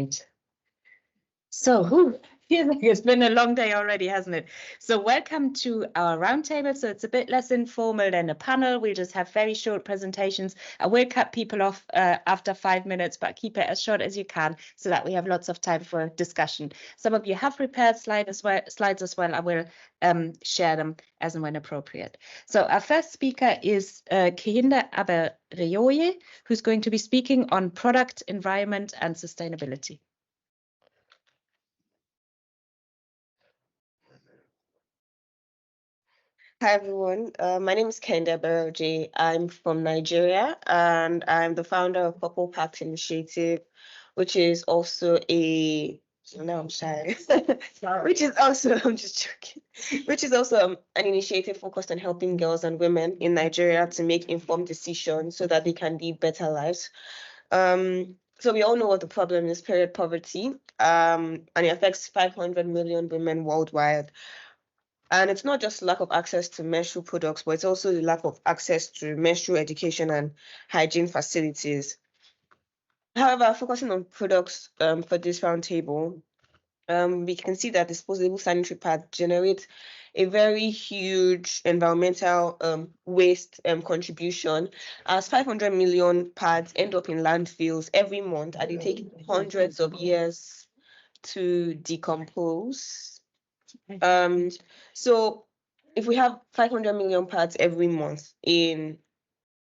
Right. So, feels like it's been a long day already, hasn't it? So welcome to our roundtable. So it's a bit less informal than a panel. We'll just have very short presentations. I will cut people off after 5 minutes, but keep it as short as you can so that we have lots of time for discussion. Some of you have prepared slides as well. I will share them as and when appropriate. So our first speaker is Kehinde Abereoje, who's going to be speaking on product, environment, and sustainability. Hi everyone, my name is Kehinde Abereoje. I'm from Nigeria and I'm the founder of Purple Pact Initiative, which is also a I'm shy. Which is also I'm just joking. Which is also an initiative focused on helping girls and women in Nigeria to make informed decisions so that they can live better lives. So we all know what the problem is: period poverty, and it affects 500 million women worldwide. And it's not just lack of access to menstrual products, but it's also the lack of access to menstrual education and hygiene facilities. However, focusing on products for this roundtable, we can see that disposable sanitary pads generate a very huge environmental waste contribution, as 500 million pads end up in landfills every month, and they take hundreds of years to decompose. So if we have 500 million pads every month in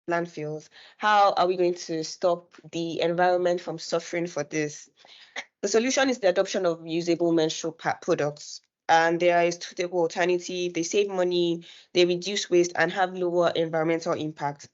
landfills, how are we going to stop the environment from suffering for this? The solution is the adoption of reusable menstrual pad products. And they are a suitable alternative. They save money, they reduce waste, and have lower environmental impact.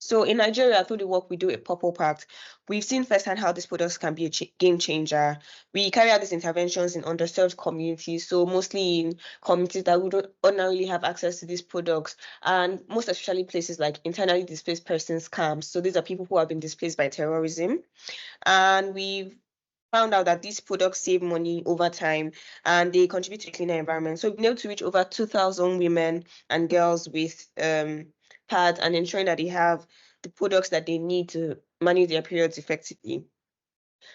So in Nigeria, through the work we do at Purple Pact, we've seen firsthand how these products can be a game changer. We carry out these interventions in underserved communities, so mostly in communities that would not ordinarily have access to these products, and most especially places like internally displaced persons camps. So these are people who have been displaced by terrorism. And we've found out that these products save money over time and they contribute to a cleaner environment. So we've been able to reach over 2,000 women and girls with pads and ensuring that they have the products that they need to manage their periods effectively.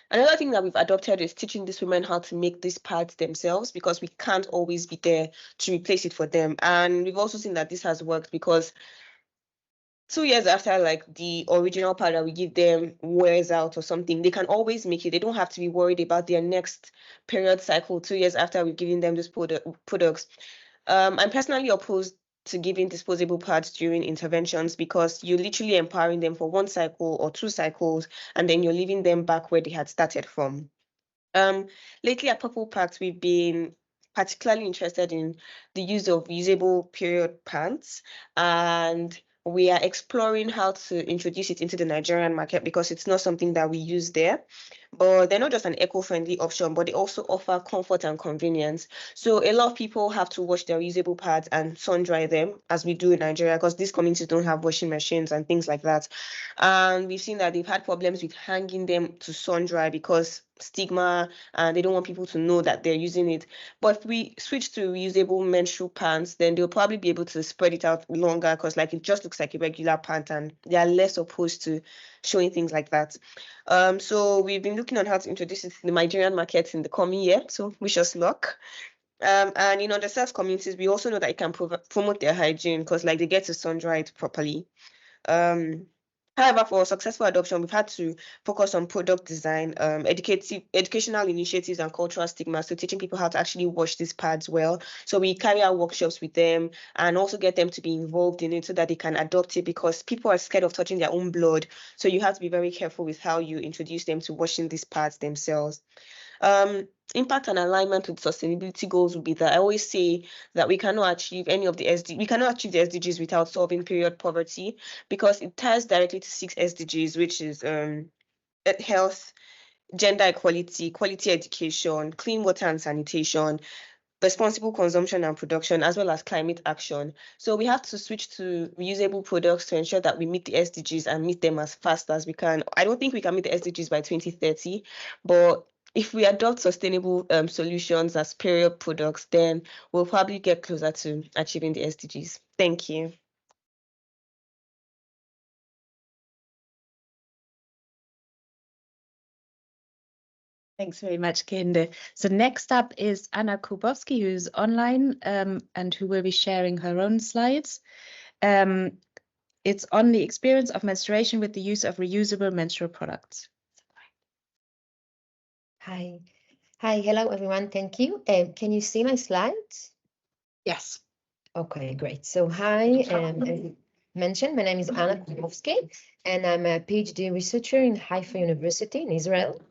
Another thing that we've adopted is teaching these women how to make these pads themselves, because we can't always be there to replace it for them. And we've also seen that this has worked, because 2 years after like the original pad that we give them wears out or something, they can always make it. They don't have to be worried about their next period cycle 2 years after we've given them these products. I'm personally opposed to giving disposable pads during interventions, because you're literally empowering them for 1 cycle or 2 cycles, and then you're leaving them back where they had started from. Lately at Purple Pact, we've been particularly interested in the use of reusable period pants, and we are exploring how to introduce it into the Nigerian market, because it's not something that we use there. But they're not just an eco-friendly option, but they also offer comfort and convenience. So a lot of people have to wash their reusable pads and sun dry them, as we do in Nigeria, because these communities don't have washing machines and things like that. And we've seen that they've had problems with hanging them to sun dry because stigma, and they don't want people to know that they're using it. But if we switch to reusable menstrual pants, then they'll probably be able to spread it out longer, because like it just looks like a regular pant and they are less opposed to showing things like that. So we've been looking on how to introduce it to the Nigerian market in the coming year. So wish us luck. And in underserved communities, we also know that it can promote their hygiene, because like they get to sun dry it properly. However, for successful adoption, we've had to focus on product design, educational initiatives, and cultural stigma. So teaching people how to actually wash these pads well. So we carry out workshops with them and also get them to be involved in it so that they can adopt it, because people are scared of touching their own blood. So you have to be very careful with how you introduce them to washing these pads themselves. Impact and alignment with sustainability goals would be that I always say that we cannot achieve any of the we cannot achieve the SDGs without solving period poverty, because it ties directly to 6 SDGs, which is health, gender equality, quality education, clean water and sanitation, responsible consumption and production, as well as climate action. So we have to switch to reusable products to ensure that we meet the SDGs and meet them as fast as we can. I don't think we can meet the SDGs by 2030, but if we adopt sustainable solutions as period products, then we'll probably get closer to achieving the SDGs. Thank you. Thanks very much, Kehinde. So next up is Anna Kubovski, who's online and who will be sharing her own slides. It's on the experience of menstruation with the use of reusable menstrual products. Hi. Hello, everyone. Thank you. Can you see my slides? Yes. Okay, great. So hi, as mentioned, my name is Anna Kubovski, and I'm a PhD researcher in Haifa University in Israel.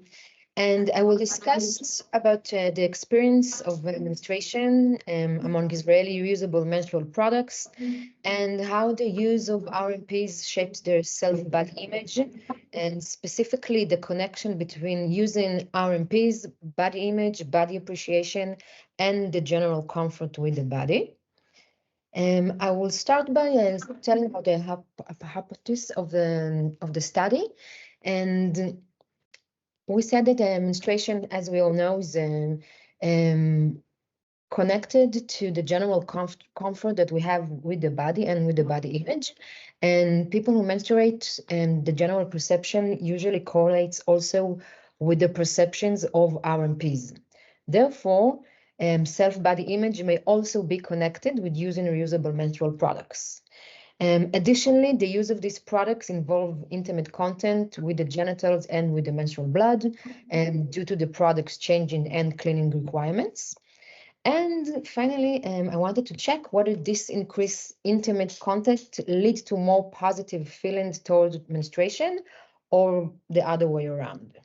And I will discuss about the experience of menstruation among Israeli reusable menstrual products and how the use of RMPs shapes their self-body image, and specifically the connection between using RMPs, body image, body appreciation, and the general comfort with the body. I will start by telling about the hypothesis of the study, and we said that menstruation, as we all know, is connected to the general comfort that we have with the body and with the body image. And people who menstruate, the general perception usually correlates also with the perceptions of RMPs. Therefore, self-body image may also be connected with using reusable menstrual products. Additionally, the use of these products involve intimate contact with the genitals and with the menstrual blood, due to the products changing and cleaning requirements. And finally, I wanted to check whether this increased intimate contact leads to more positive feelings towards menstruation or the other way around.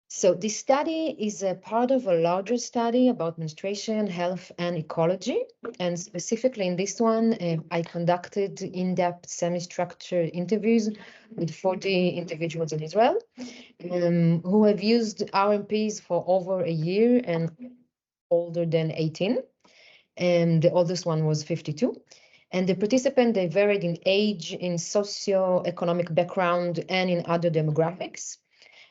So this study is a part of a larger study about menstruation, health, and ecology. And specifically in this one, I conducted in-depth semi-structured interviews with 40 individuals in Israel who have used RMPs for over a year and older than 18. And the oldest one was 52. And the participants, they varied in age, in socio-economic background, and in other demographics.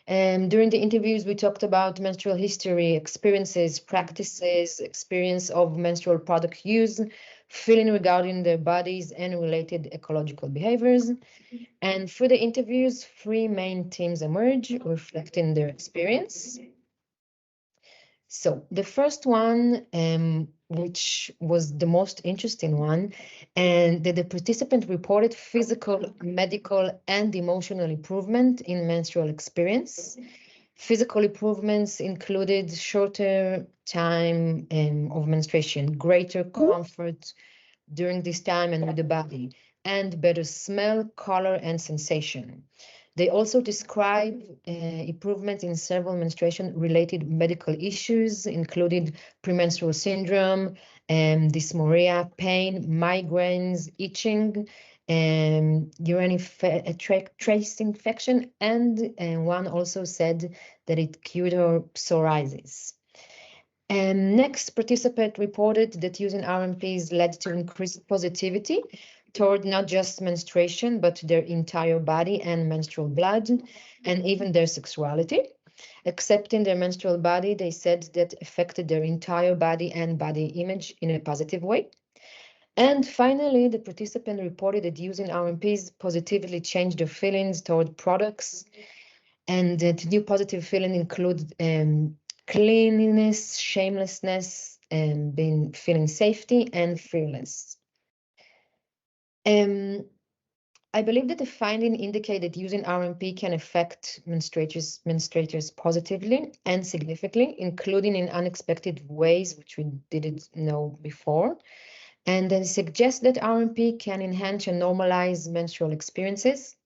During the interviews, we talked about menstrual history, experiences, practices, experience of menstrual product use, feeling regarding their bodies, and related ecological behaviors. And through the interviews, 3 main themes emerge, reflecting their experience. So the first one, which was the most interesting one, and that the participant reported physical, medical, and emotional improvement in menstrual experience. Physical improvements included shorter time of menstruation, greater comfort during this time and with the body, and better smell, color, and sensation. They also describe improvement in several menstruation-related medical issues, including premenstrual syndrome, dysmenorrhea, pain, migraines, itching, urinary tract infection, and one also said that it cured her psoriasis. Next, participant reported that using RMPs led to increased positivity toward not just menstruation, but their entire body and menstrual blood, and even their sexuality. Accepting their menstrual body, they said that affected their entire body and body image in a positive way. And finally, the participant reported that using RMPs positively changed their feelings toward products, and that new positive feelings include cleanliness, shamelessness, and feeling safety and fearless. I believe that the finding indicate that using RMP can affect menstruators positively and significantly, including in unexpected ways, which we didn't know before. And then suggests that RMP can enhance and normalize menstrual experiences,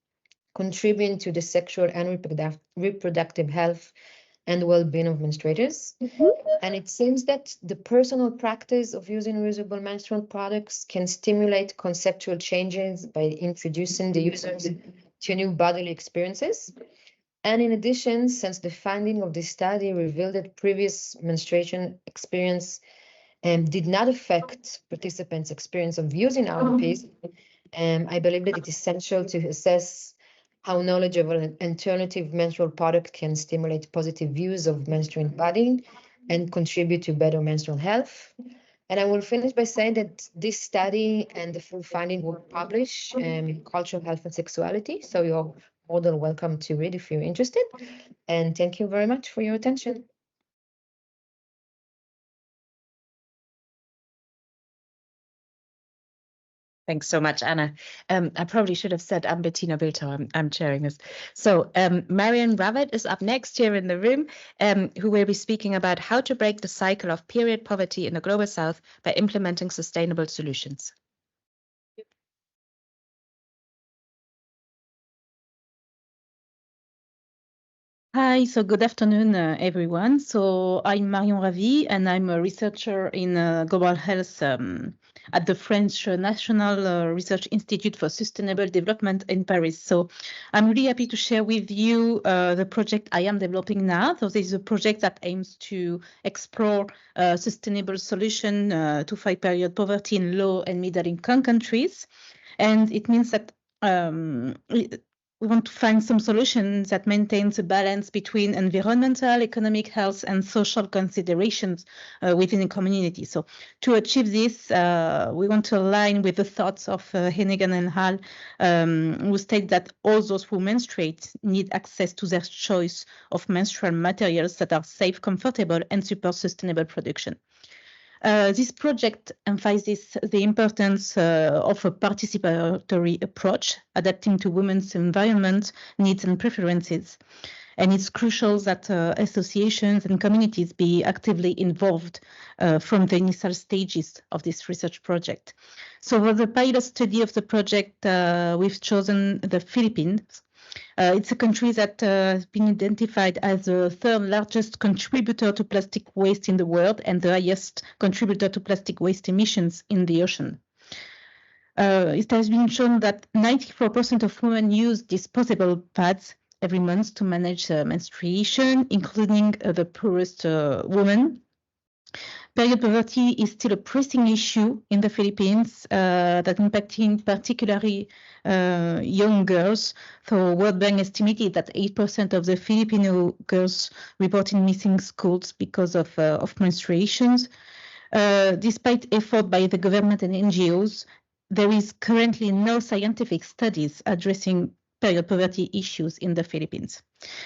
contributing to the sexual and reproductive health and well-being of menstruators. And it seems that the personal practice of using reusable menstrual products can stimulate conceptual changes by introducing the users to new bodily experiences. And in addition, since the finding of this study revealed that previous menstruation experience did not affect participants' experience of using RMPs, I believe that it's essential to assess how knowledge of an alternative menstrual product can stimulate positive views of menstrual body and contribute to better menstrual health. And I will finish by saying that this study and the full finding will publish in Cultural Health and Sexuality, so you're more than welcome to read if you're interested. And thank you very much for your attention. Thanks so much, Anna. I probably should have said I'm Bettina Bildhauer. I'm chairing this. So Marian Ravet is up next here in the room, who will be speaking about how to break the cycle of period poverty in the Global South by implementing sustainable solutions. Hi, so good afternoon, everyone. So I'm Marion Ravi, and I'm a researcher in global health at the French National Research Institute for Sustainable Development in Paris. So I'm really happy to share with you the project I am developing now. So this is a project that aims to explore sustainable solution to fight period poverty in low and middle income countries. And it means that we want to find some solutions that maintains a balance between environmental, economic, health, and social considerations within a community. So to achieve this, we want to align with the thoughts of Hennigan and Hall, who state that all those who menstruate need access to their choice of menstrual materials that are safe, comfortable, and support sustainable production. This project emphasizes the importance of a participatory approach, adapting to women's environment, needs, and preferences. And it's crucial that associations and communities be actively involved from the initial stages of this research project. So for the pilot study of the project, we've chosen the Philippines. It's a country that has been identified as the third largest contributor to plastic waste in the world and the highest contributor to plastic waste emissions in the ocean. It has been shown that 94% of women use disposable pads every month to manage menstruation, including the poorest women. Period poverty is still a pressing issue in the Philippines that impacting particularly young girls. So World Bank estimated that 8% of the Filipino girls reporting missing schools because of menstruations. Despite effort by the government and NGOs, there is currently no scientific studies addressing period poverty issues in the Philippines.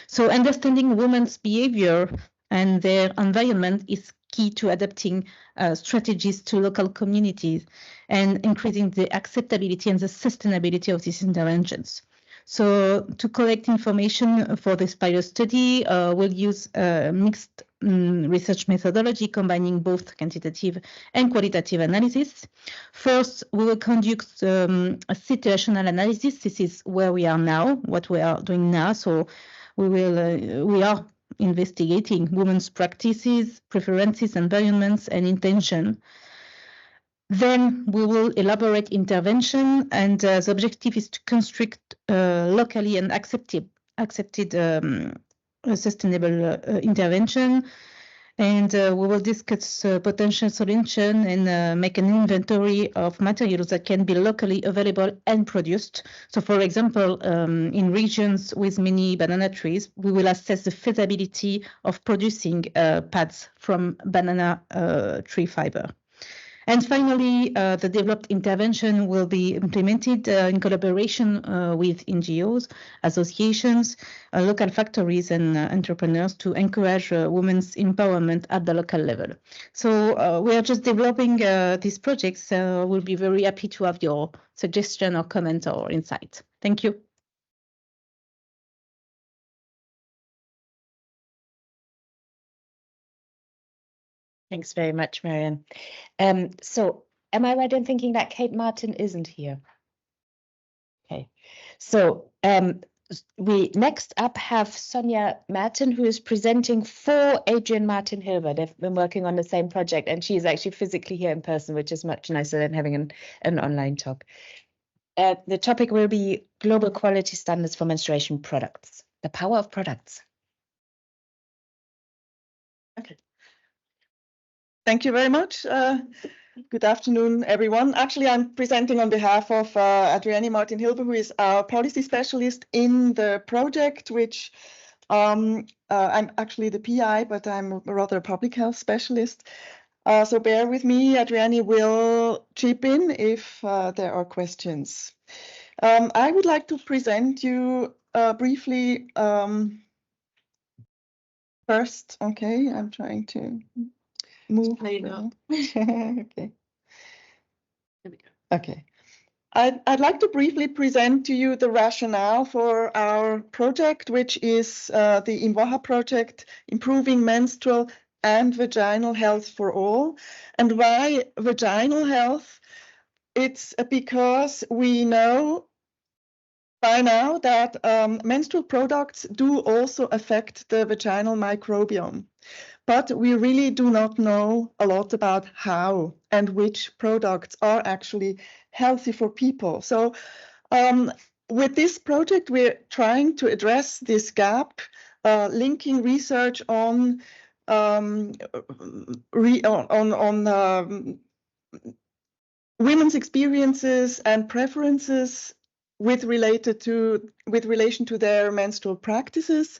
So understanding women's behavior and their environment is key to adapting strategies to local communities and increasing the acceptability and the sustainability of these interventions. So to collect information for this pilot study, we'll use a mixed research methodology combining both quantitative and qualitative analysis. First, we will conduct a situational analysis. This is where we are now, what we are doing now. So we are investigating women's practices, preferences, environments, and intention. Then we will elaborate intervention, and the objective is to construct locally and accepted sustainable intervention. And we will discuss potential solution and make an inventory of materials that can be locally available and produced. So for example, in regions with many banana trees, we will assess the feasibility of producing pads from banana tree fiber. And finally, the developed intervention will be implemented in collaboration with NGOs, associations, local factories, and entrepreneurs to encourage women's empowerment at the local level. So we are just developing these projects. We'll be very happy to have your suggestion or comment or insight. Thank you. Thanks very much, Marian. So am I right in thinking that Kate Martin isn't here? Okay, so we next up have Sonia Martin, who is presenting for Adrian Martin Hilber. They've been working on the same project, and she's actually physically here in person, which is much nicer than having an online talk. The topic will be global quality standards for menstruation products, the power of products. Okay. Thank you very much. Good afternoon, everyone. Actually, I'm presenting on behalf of Adrienne Martin Hilber, who is our policy specialist in the project, which I'm actually the PI, but I'm rather a public health specialist. So bear with me. Adrienne will chip in if there are questions. I would like to present you briefly first, okay, I'm trying to move. Okay. Okay. I'd like to briefly present to you the rationale for our project, which is the IMWAHA project, Improving Menstrual and Vaginal Health for All. And why vaginal health? It's because we know by now that menstrual products do also affect the vaginal microbiome. But we really do not know a lot about how and which products are actually healthy for people. So with this project, we're trying to address this gap, linking research on women's experiences and preferences with relation to their menstrual practices,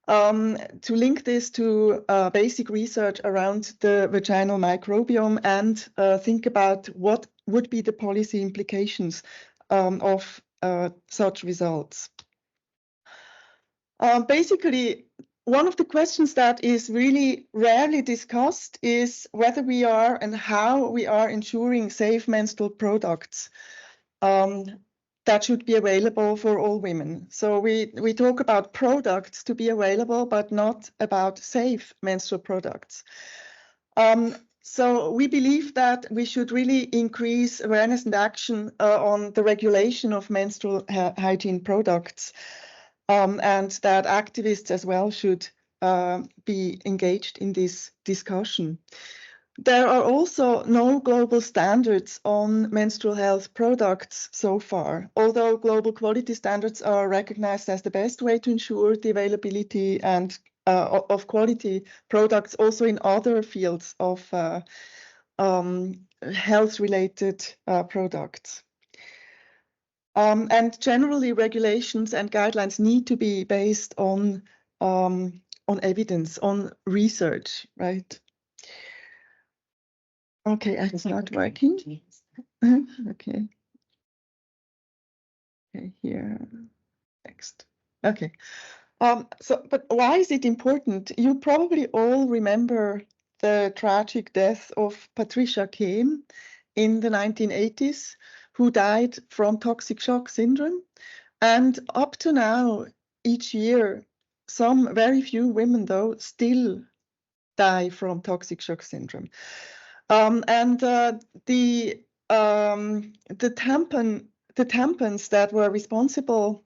to link this to basic research around the vaginal microbiome and think about what would be the policy implications of such results. Basically, one of the questions that is really rarely discussed is whether we are and how we are ensuring safe menstrual products that should be available for all women. So we talk about products to be available, but not about safe menstrual products. So we believe that we should really increase awareness and action on the regulation of menstrual hygiene products, and that activists as well should be engaged in this discussion. There are also no global standards on menstrual health products so far, although global quality standards are recognized as the best way to ensure the availability and of quality products also in other fields of health-related products. And generally, regulations and guidelines need to be based on evidence, on research, right? Okay, it's not working. Okay. Okay, here, next. Okay. But why is it important? You probably all remember the tragic death of Patricia Kehm in the 1980s, who died from toxic shock syndrome. And up to now, each year, some very few women, though, still die from toxic shock syndrome. And the tampons that were responsible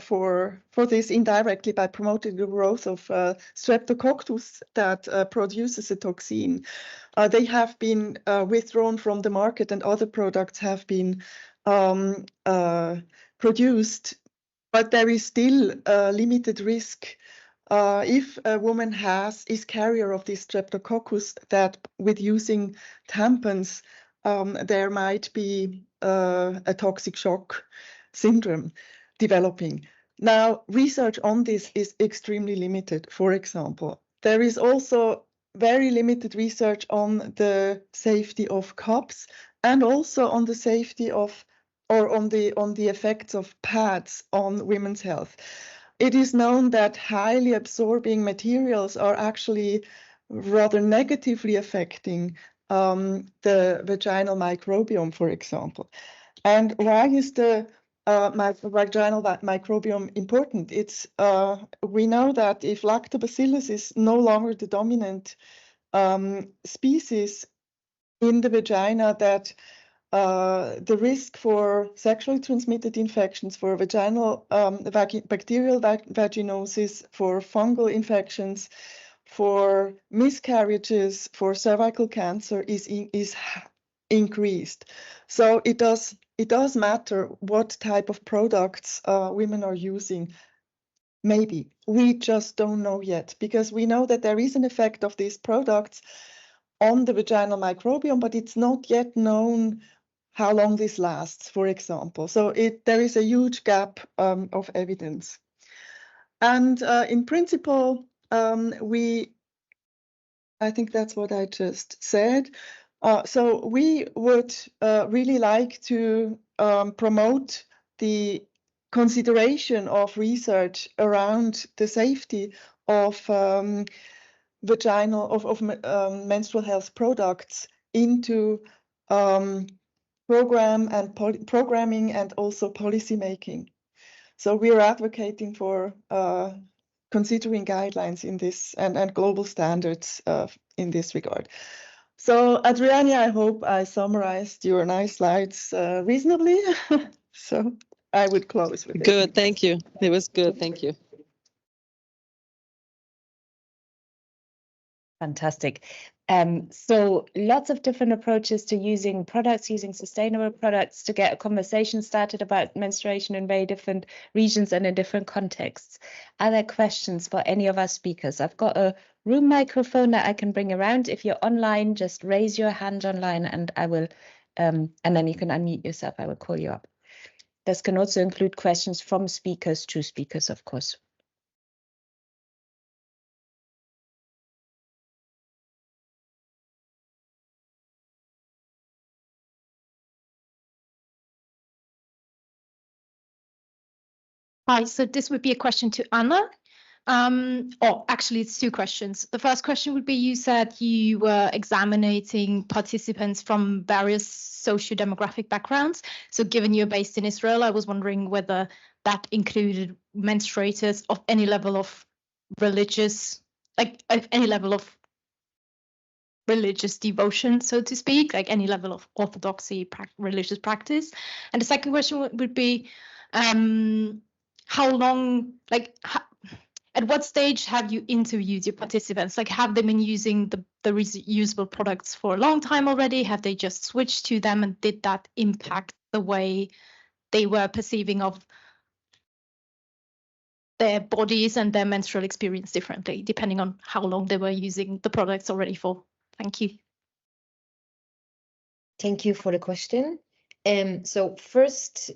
for this indirectly by promoting the growth of Streptococcus that produces a toxin, they have been withdrawn from the market, and other products have been produced, but there is still a limited risk if a woman is carrier of this Streptococcus, that with using tampons, there might be a toxic shock syndrome developing. Now, research on this is extremely limited. For example, there is also very limited research on the safety of cups and also on the safety of, or on the effects of pads on women's health. It is known that highly absorbing materials are actually rather negatively affecting the vaginal microbiome, for example. And why is the vaginal microbiome important? It's we know that if lactobacillus is no longer the dominant species in the vagina, that the risk for sexually transmitted infections, for vaginal bacterial vaginosis, for fungal infections, for miscarriages, for cervical cancer is increased. So it does matter what type of products women are using. Maybe we just don't know yet, because we know that there is an effect of these products on the vaginal microbiome, but it's not yet known how long this lasts, for example. So there is a huge gap of evidence. And in principle, I think that's what I just said. So we would really like to promote the consideration of research around the safety of menstrual health products into programming and also policy making. So we are advocating for considering guidelines in this and global standards in this regard. So Adriani, I hope I summarized your nice slides reasonably. So I would close with it. Good, thank you. It was good, thank you. Fantastic. So lots of different approaches to using products, using sustainable products to get a conversation started about menstruation in very different regions and in different contexts. Are there questions for any of our speakers? I've got a room microphone that I can bring around. If you're online, just raise your hand online and I will, and then you can unmute yourself. I will call you up. This can also include questions from speakers to speakers, of course. Hi, so this would be a question to Anna. Or actually, it's two questions. The first question would be, you said you were examining participants from various socio-demographic backgrounds. So given you're based in Israel, I was wondering whether that included menstruators of any level of religious, like any level of religious devotion, so to speak, like any level of orthodoxy, religious practice. And the second question would be, how long, like, at what stage have you interviewed your participants? Like, have they been using the reusable products for a long time already? Have they just switched to them, and did that impact the way they were perceiving of their bodies and their menstrual experience differently, depending on how long they were using the products already for? Thank you. Thank you for the question. So first,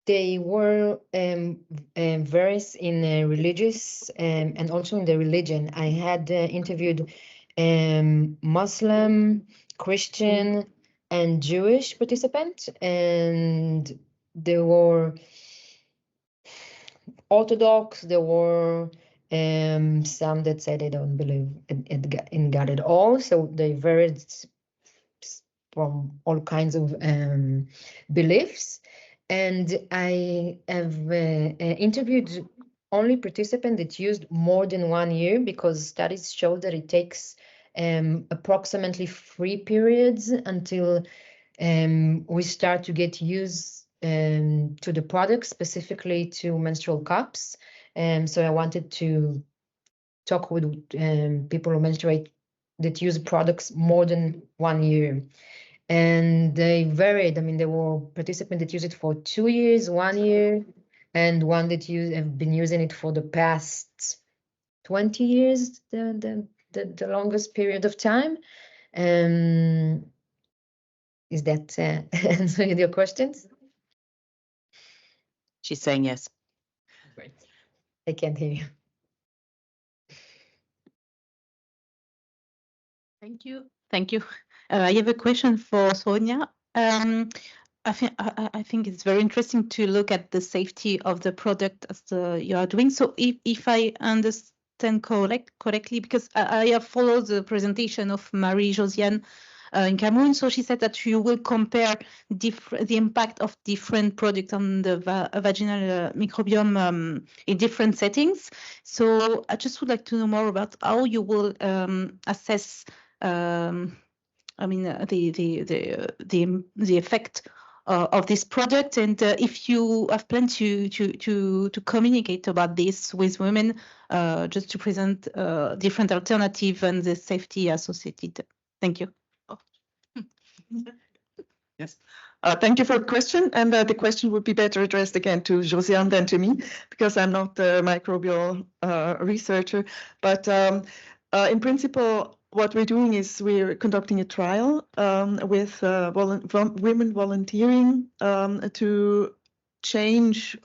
they were various in religious and also in the religion. I had interviewed Muslim, Christian, and Jewish participants, and there were Orthodox. There were some that said they don't believe in God at all. So they varied from all kinds of beliefs. And I have interviewed only participants that used more than 1 year, because studies show that it takes approximately 3 periods until we start to get used to the product, specifically to menstrual cups. So I wanted to talk with people who menstruate that use products more than 1 year. And they varied. I mean, there were participants that use it for 2 years, 1 year, and one that have been using it for the past 20 years, the longest period of time. Is that answering your questions? She's saying yes. Great. I can't hear you. Thank you. Thank you. I have a question for Sonia. I think it's very interesting to look at the safety of the product as you are doing. So if I understand correctly, because I have followed the presentation of Marie-Josiane in Cameroon, so she said that you will compare the impact of different products on the vaginal microbiome in different settings. So I just would like to know more about how you will assess I mean, the effect of this product, and if you have planned to communicate about this with women, just to present different alternatives and the safety associated. Thank you. Yes. Thank you for the question. And the question would be better addressed again to Josiane than to me, because I'm not a microbial researcher. But in principle, what we're doing is we're conducting a trial with women volunteering to change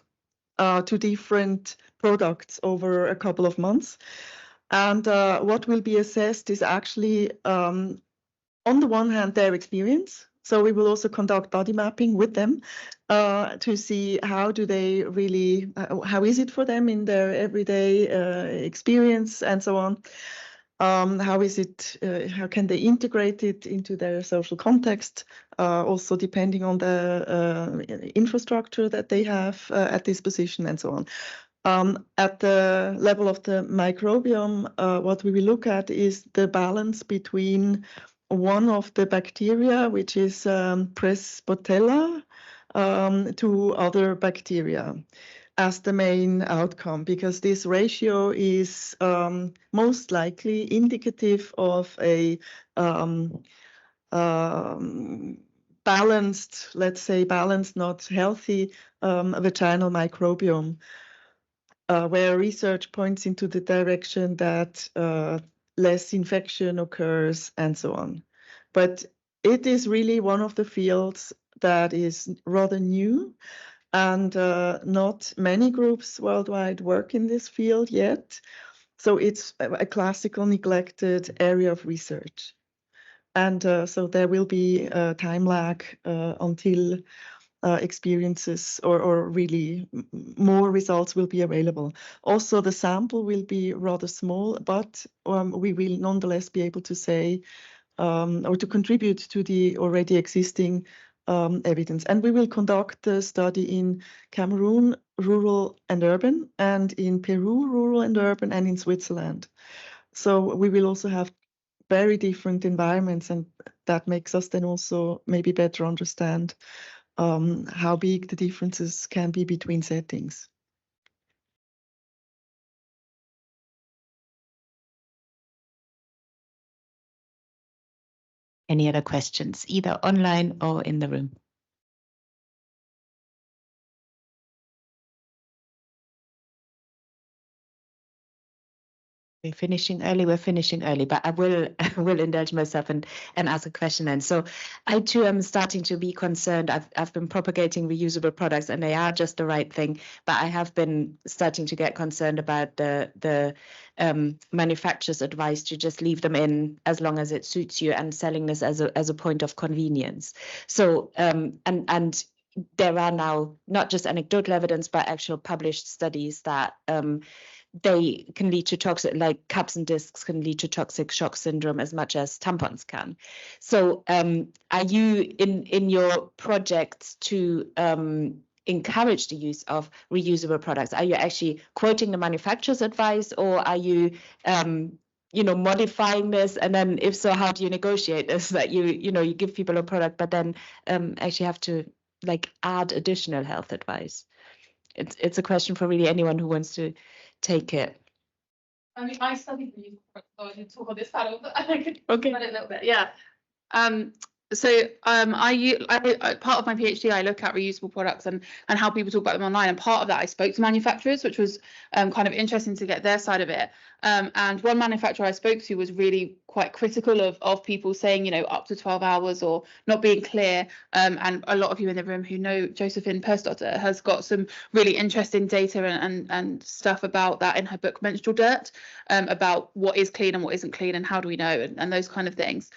to different products over a couple of months. And what will be assessed is actually, on the one hand, their experience So we will also conduct body mapping with them to see how do they really, how is it for them in their everyday experience and so on. How is it, how can they integrate it into their social context, also depending on the infrastructure that they have at disposition and so on. At the level of the microbiome, what we will look at is the balance between one of the bacteria, which is Presbotella, to other bacteria as the main outcome, because this ratio is most likely indicative of a balanced, let's say balanced, not healthy vaginal microbiome, where research points into the direction that less infection occurs and so on. But it is really one of the fields that is rather new, and not many groups worldwide work in this field yet. So it's a classical neglected area of research. And so there will be a time lag until experiences or really more results will be available. Also, the sample will be rather small, but we will nonetheless be able to say or to contribute to the already existing evidence. And we will conduct the study in Cameroon, rural and urban, and in Peru, rural and urban, and in Switzerland. So we will also have very different environments, and that makes us then also maybe better understand how big the differences can be between settings. Any other questions, either online or in the room? We're finishing early, but I will indulge myself and ask a question then. So I too am starting to be concerned. I've been propagating reusable products and they are just the right thing, but I have been starting to get concerned about the manufacturer's advice to just leave them in as long as it suits you and selling this as a point of convenience. So and there are now not just anecdotal evidence, but actual published studies that they can lead to toxic, like cups and discs can lead to toxic shock syndrome as much as tampons can. So are you in your projects to encourage the use of reusable products? Are you actually quoting the manufacturer's advice, or are you modifying this? And then if so, how do you negotiate this, that you give people a product but then actually have to like add additional health advice? It's a question for really anyone who wants to take it. I mean, I studied reusable products, so I didn't talk on this panel, but I could Okay. talk about it a little bit. Yeah. So part of my PhD, I look at reusable products and how people talk about them online. And part of that, I spoke to manufacturers, which was kind of interesting to get their side of it. And one manufacturer I spoke to was really quite critical of people saying, up to 12 hours or not being clear. And a lot of you in the room who know Josephine Persdotter has got some really interesting data and stuff about that in her book Menstrual Dirt, about what is clean and what isn't clean and how do we know and those kind of things.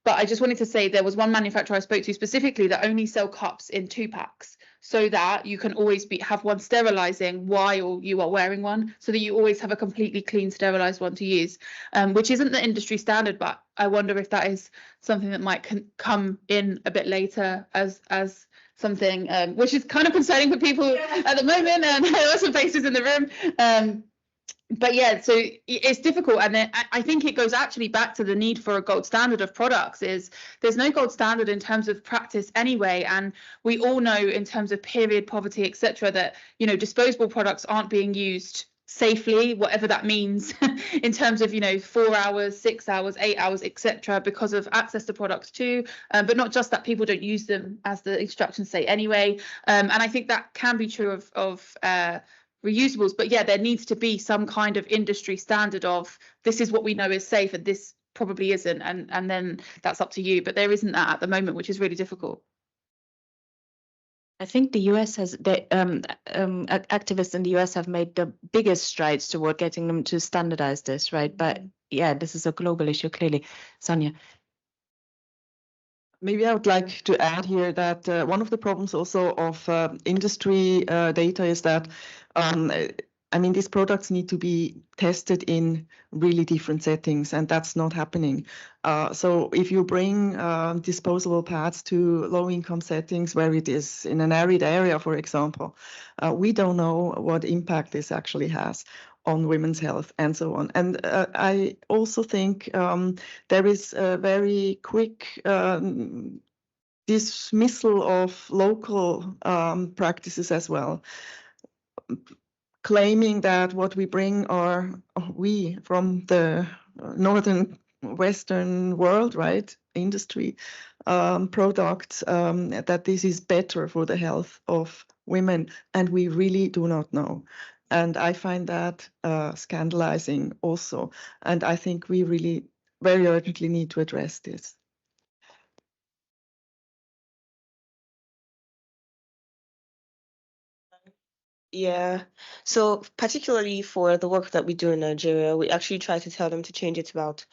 But I just wanted to say there was one manufacturer I spoke to specifically that only sell cups in 2-packs, so that you can always have one sterilizing while you are wearing one, so that you always have a completely clean sterilized one to use, which isn't the industry standard, but I wonder if that is something that might come in a bit later as something which is kind of concerning for people at the moment, and there are some faces in the room. But yeah, so it's difficult, and I think it goes actually back to the need for a gold standard of products. There's no gold standard in terms of practice anyway, and we all know in terms of period poverty, etc., that disposable products aren't being used safely, whatever that means, in terms of 4 hours, 6 hours, 8 hours, etc., because of access to products too. But not just that, people don't use them as the instructions say anyway. And I think that can be true of reusables, but yeah, there needs to be some kind of industry standard of this is what we know is safe and this probably isn't, and then that's up to you. But there isn't that at the moment, which is really difficult. I think the US has activists in the US have made the biggest strides toward getting them to standardize this, right? But yeah, this is a global issue clearly. Sonia. maybe I would like to add here that one of the problems also of industry data is that, I mean, these products need to be tested in really different settings, and that's not happening. So if you bring disposable pads to low-income settings where it is in an arid area, for example, we don't know what impact this actually has on women's health and so on. And I also think there is a very quick dismissal of local practices as well, claiming that what we bring are we from the northern Western world, right, industry products, that this is better for the health of women, and we really do not know. And I find that scandalizing also, and I think we really very urgently need to address this. Yeah, so particularly for the work that we do in Nigeria, we actually try to tell them to change it about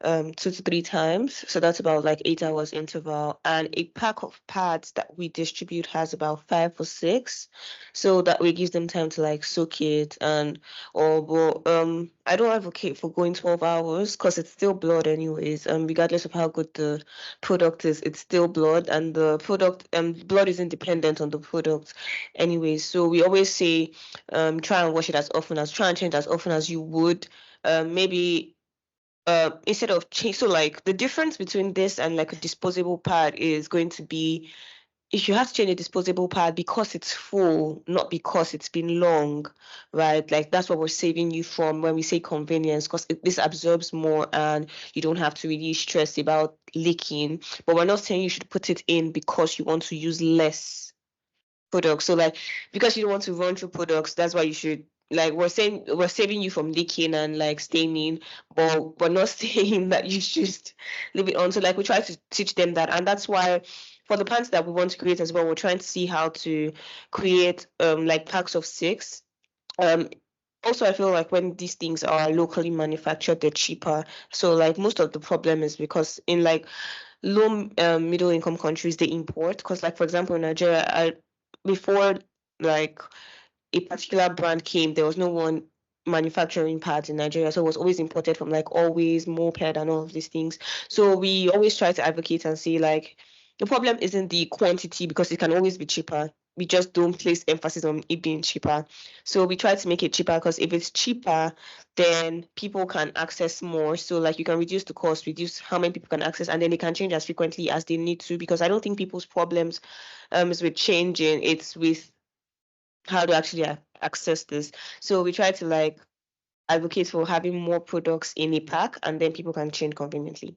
2 to 3 times. So that's about like 8 hours interval. And a pack of pads that we distribute has about 5 or 6. So that way gives them time to like soak it. And I don't advocate for going 12 hours because it's still blood anyways. Regardless of how good the product is, it's still blood, and the product blood is independent on the product anyways. So we always say try and wash it try and change as often as you would. Maybe instead of change, so like the difference between this and like a disposable pad is going to be if you have to change a disposable pad because it's full, not because it's been long, right? Like that's what we're saving you from when we say convenience, because this absorbs more and you don't have to really stress about leaking. But we're not saying you should put it in because you want to use less products. So like because you don't want to run through products, that's why you should, like, we're saying we're saving you from leaking and like staining, but we're not saying that you should leave it on. So like we try to teach them that, and that's why for the pants that we want to create as well, we're trying to see how to create like packs of 6. Also, I feel like when these things are locally manufactured, they're cheaper. So like most of the problem is because in like low middle income countries, they import, because like for example in Nigeria, before like a particular brand came, there was no one manufacturing pads in Nigeria, so it was always imported from like Always, Moped, and all of these things. So we always try to advocate and say like the problem isn't the quantity, because it can always be cheaper. We just don't place emphasis on it being cheaper. So we try to make it cheaper, because if it's cheaper, then people can access more. So like you can reduce the cost, reduce how many people can access, and then they can change as frequently as they need to, because I don't think people's problems is with changing, it's with how to actually access this. So we try to like advocate for having more products in a pack, and then people can change conveniently.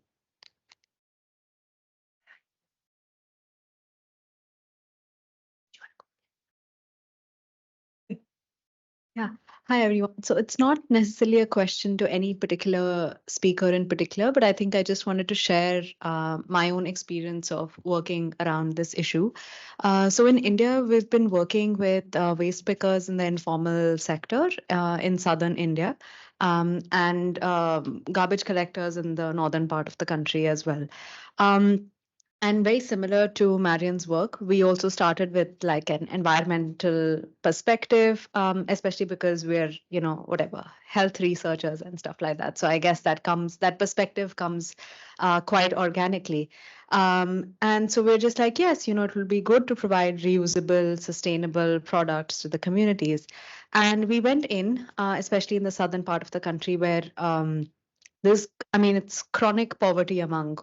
Yeah. Hi, everyone. So it's not necessarily a question to any particular speaker in particular, but I think I just wanted to share my own experience of working around this issue. So in India, we've been working with waste pickers in the informal sector in southern India, and garbage collectors in the northern part of the country as well. And very similar to Marion's work, we also started with like an environmental perspective, especially because we're, whatever, health researchers and stuff like that. So I guess that perspective comes quite organically. And so we're just like, yes, it will be good to provide reusable, sustainable products to the communities. And we went in, especially in the southern part of the country where it's chronic poverty among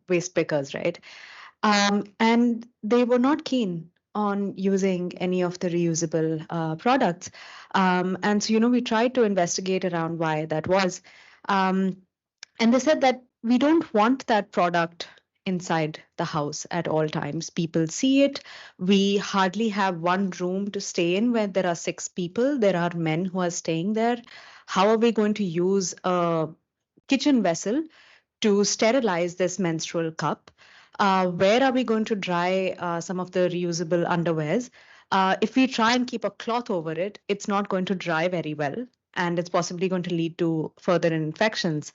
waste pickers, right? And they were not keen on using any of the reusable products. And so, we tried to investigate around why that was. And they said that we don't want that product inside the house at all times. People see it. We hardly have one room to stay in where there are 6 people. There are men who are staying there. How are we going to use a kitchen vessel to sterilize this menstrual cup? Where are we going to dry some of the reusable underwears? If we try and keep a cloth over it, it's not going to dry very well, and it's possibly going to lead to further infections.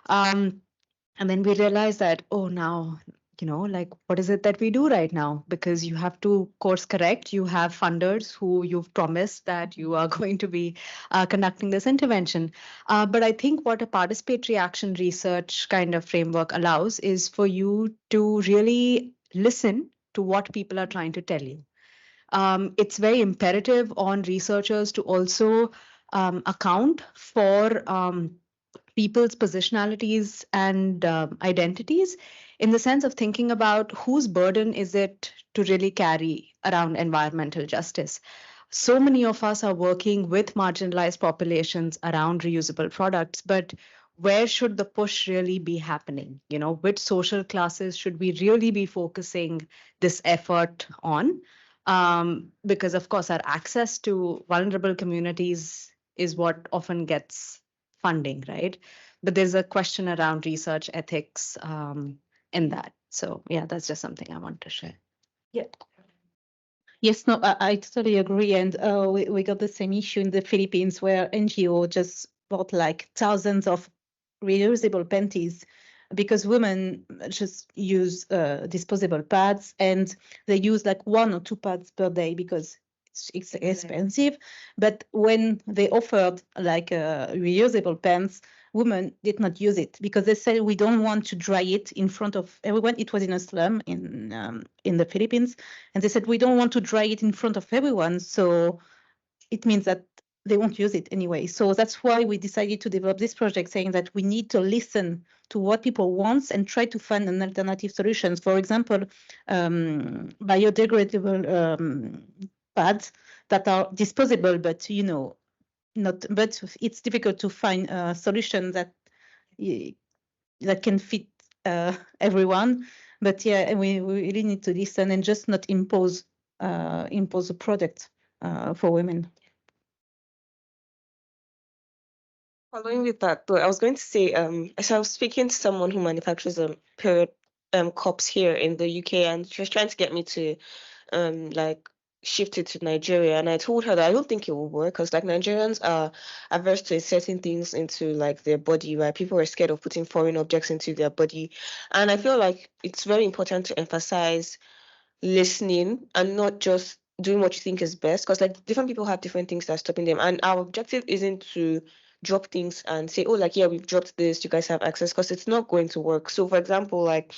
And then we realized that, oh, now, like, what is it that we do right now? Because you have to course correct. You have funders who you've promised that you are going to be conducting this intervention. But I think what a participatory action research kind of framework allows is for you to really listen to what people are trying to tell you. It's very imperative on researchers to also account for people's positionalities and identities, in the sense of thinking about whose burden is it to really carry around environmental justice. So many of us are working with marginalized populations around reusable products, but where should the push really be happening? Which social classes should we really be focusing this effort on? Because of course our access to vulnerable communities is what often gets funding, right? But there's a question around research ethics in that. So yeah, that's just something I want to share. Yeah. Yes, no, I totally agree. And we got the same issue in the Philippines, where NGO just bought like thousands of reusable panties because women just use disposable pads, and they use like 1 or 2 pads per day because it's expensive. But when they offered like reusable pants, women did not use it because they said, we don't want to dry it in front of everyone. It was in a slum in the Philippines, and they said, we don't want to dry it in front of everyone, so it means that they won't use it anyway. So that's why we decided to develop this project, saying that we need to listen to what people want and try to find an alternative solutions. For example, biodegradable pads that are disposable, but not. But it's difficult to find a solution that can fit everyone. But yeah, we really need to listen and just not impose a product for women. Following with that, though, I was going to say, so I was speaking to someone who manufactures period cups here in the UK, and she was trying to get me to like shift it to Nigeria, and I told her that I don't think it will work because like Nigerians are averse to inserting things into like their body, right? People are scared of putting foreign objects into their body, and I feel like it's very important to emphasize listening and not just doing what you think is best, because like different people have different things that are stopping them, and our objective isn't to drop things and say, oh, like, yeah, we've dropped this, you guys have access, because it's not going to work. So for example, like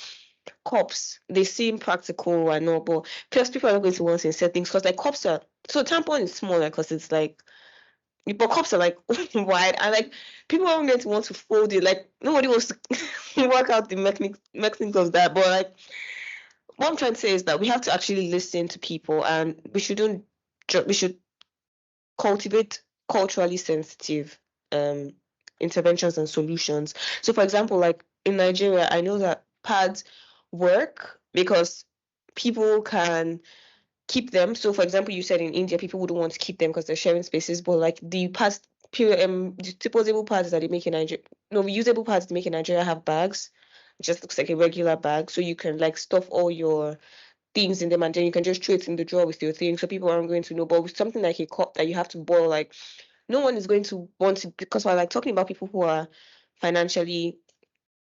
cups, they seem practical and all, but plus people are not going to want to insert things because like cups are, so tampon is smaller because it's like, but cups are like wide, and like people aren't going to want to fold it, like nobody wants to work out the mechanics of that. But like what I'm trying to say is that we have to actually listen to people, and we should cultivate culturally sensitive interventions and solutions. So for example, like in Nigeria, I know that pads work because people can keep them. So for example, you said in India people wouldn't want to keep them because they're sharing spaces, but like the pads, the disposable pads that they make in Nigeria, no, reusable pads they make in Nigeria have bags. It just looks like a regular bag, so you can like stuff all your things in them, and then you can just throw it in the drawer with your things, so people aren't going to know. But with something like a cup that you have to boil, like no one is going to want to, because we're like talking about people who are financially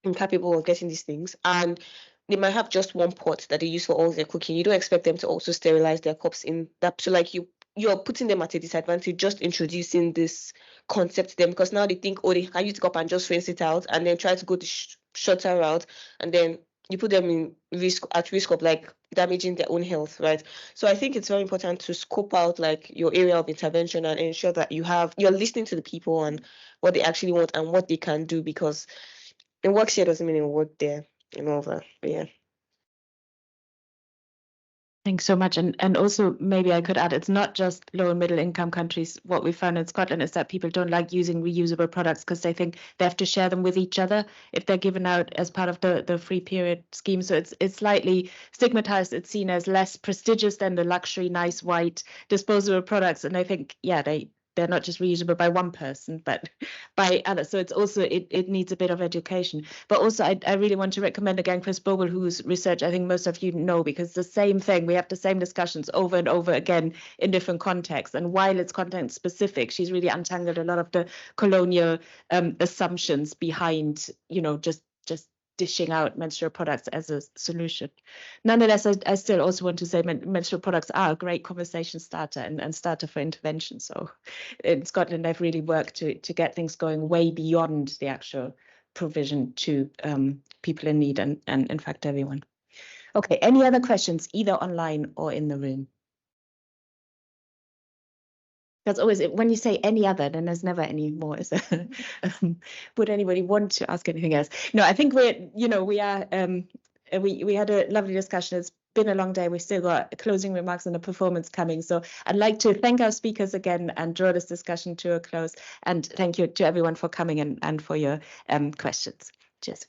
incapable of getting these things, and they might have just one pot that they use for all their cooking. You don't expect them to also sterilize their cups in that. So like you're putting them at a disadvantage just introducing this concept to them, because now they think, oh, they can use the cup and just rinse it out, and then try to go the shorter route, and then you put them at risk of like damaging their own health, right? So I think it's very important to scope out like your area of intervention and ensure that you're listening to the people and what they actually want and what they can do, because it works here doesn't mean it will work there and all that. But yeah. Thanks so much. And also maybe I could add, it's not just low and middle income countries. What we found in Scotland is that people don't like using reusable products because they think they have to share them with each other if they're given out as part of the free period scheme. So it's slightly stigmatized. It's seen as less prestigious than the luxury, nice white disposable products. And I think, yeah, they're not just reusable by one person, but by others. So it's also, it needs a bit of education. But also, I really want to recommend again Chris Bogle, whose research I think most of you know, because the same thing, we have the same discussions over and over again in different contexts. And while it's content specific, she's really untangled a lot of the colonial assumptions behind, just dishing out menstrual products as a solution. Nonetheless, I still also want to say menstrual products are a great conversation starter and starter for intervention. So in Scotland, I've really worked to get things going way beyond the actual provision to people in need and in fact everyone. Okay, any other questions either online or in the room? That's always, when you say any other, then there's never any more, is there? Would anybody want to ask anything else? No, I think we had a lovely discussion. It's been a long day. We've still got closing remarks and a performance coming. So I'd like to thank our speakers again and draw this discussion to a close. And thank you to everyone for coming and for your questions. Cheers.